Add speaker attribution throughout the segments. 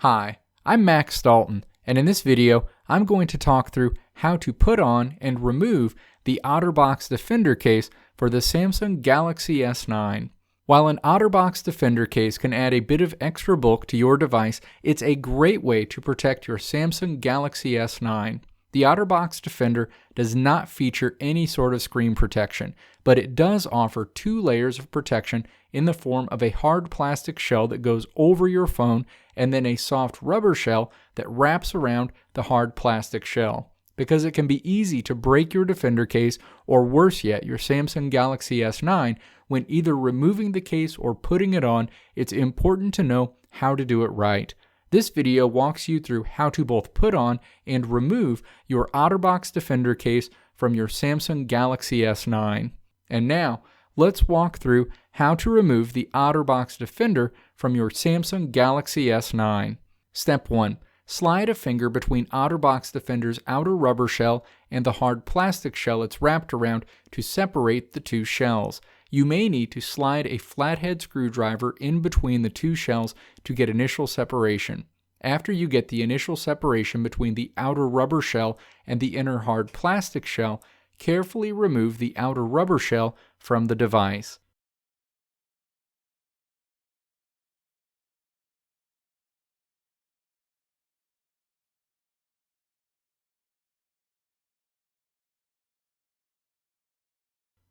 Speaker 1: Hi, I'm Max Dalton, and in this video, I'm going to talk through how to put on and remove the OtterBox Defender case for the Samsung Galaxy S9. While an OtterBox Defender case can add a bit of extra bulk to your device, it's a great way to protect your Samsung Galaxy S9. The OtterBox Defender does not feature any sort of screen protection, but it does offer 2 layers of protection in the form of a hard plastic shell that goes over your phone and then a soft rubber shell that wraps around the hard plastic shell. Because it can be easy to break your Defender case, or worse yet, your Samsung Galaxy S9, when either removing the case or putting it on, it's important to know how to do it right. This video walks you through how to both put on and remove your OtterBox Defender case from your Samsung Galaxy S9. And now, let's walk through how to remove the OtterBox Defender from your Samsung Galaxy S9. Step 1. Slide a finger between OtterBox Defender's outer rubber shell and the hard plastic shell it's wrapped around to separate the 2 shells. You may need to slide a flathead screwdriver in between the 2 shells to get initial separation. After you get the initial separation between the outer rubber shell and the inner hard plastic shell, carefully remove the outer rubber shell from the device.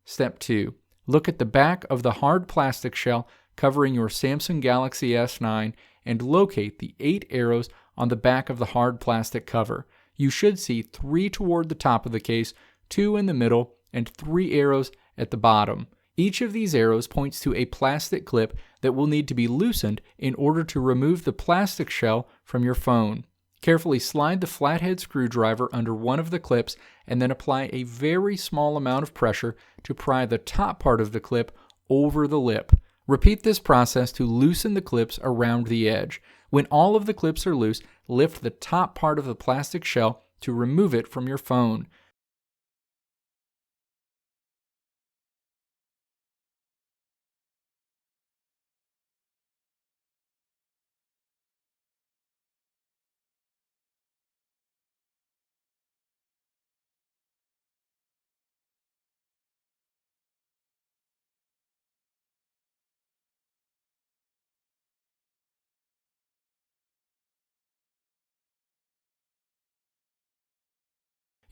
Speaker 1: Step 2. Look at the back of the hard plastic shell covering your Samsung Galaxy S9 and locate the 8 arrows on the back of the hard plastic cover. You should see 3 toward the top of the case, 2 in the middle, and 3 arrows at the bottom. Each of these arrows points to a plastic clip that will need to be loosened in order to remove the plastic shell from your phone. Carefully slide the flathead screwdriver under one of the clips and then apply a very small amount of pressure to pry the top part of the clip over the lip. Repeat this process to loosen the clips around the edge. When all of the clips are loose, lift the top part of the plastic shell to remove it from your phone.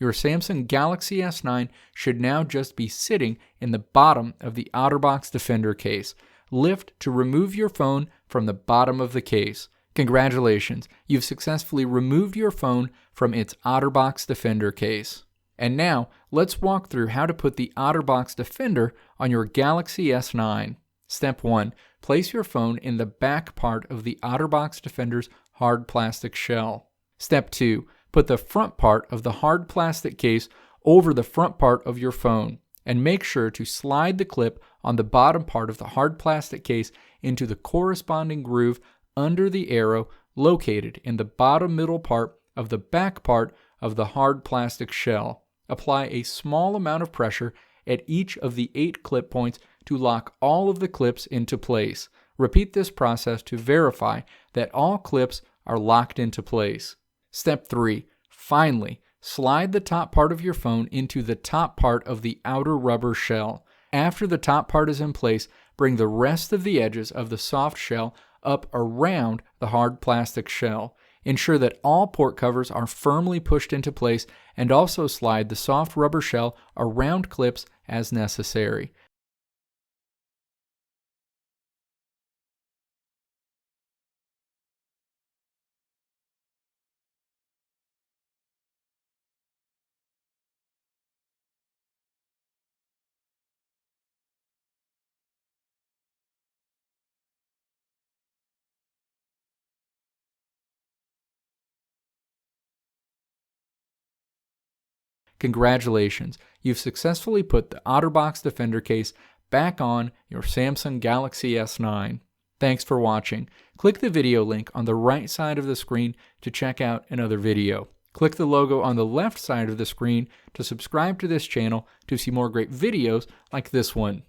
Speaker 1: Your Samsung Galaxy S9 should now just be sitting in the bottom of the OtterBox Defender case. Lift to remove your phone from the bottom of the case. Congratulations, you've successfully removed your phone from its OtterBox Defender case. And now, let's walk through how to put the OtterBox Defender on your Galaxy S9. Step 1. Place your phone in the back part of the OtterBox Defender's hard plastic shell. Step 2. Put the front part of the hard plastic case over the front part of your phone, and make sure to slide the clip on the bottom part of the hard plastic case into the corresponding groove under the arrow located in the bottom middle part of the back part of the hard plastic shell. Apply a small amount of pressure at each of the 8 clip points to lock all of the clips into place. Repeat this process to verify that all clips are locked into place. Step 3. Finally, slide the top part of your phone into the top part of the outer rubber shell. After the top part is in place, bring the rest of the edges of the soft shell up around the hard plastic shell. Ensure that all port covers are firmly pushed into place, and also slide the soft rubber shell around clips as necessary. Congratulations, you've successfully put the OtterBox Defender case back on your Samsung Galaxy S9. Thanks for watching. Click the video link on the right side of the screen to check out another video. Click the logo on the left side of the screen to subscribe to this channel to see more great videos like this one.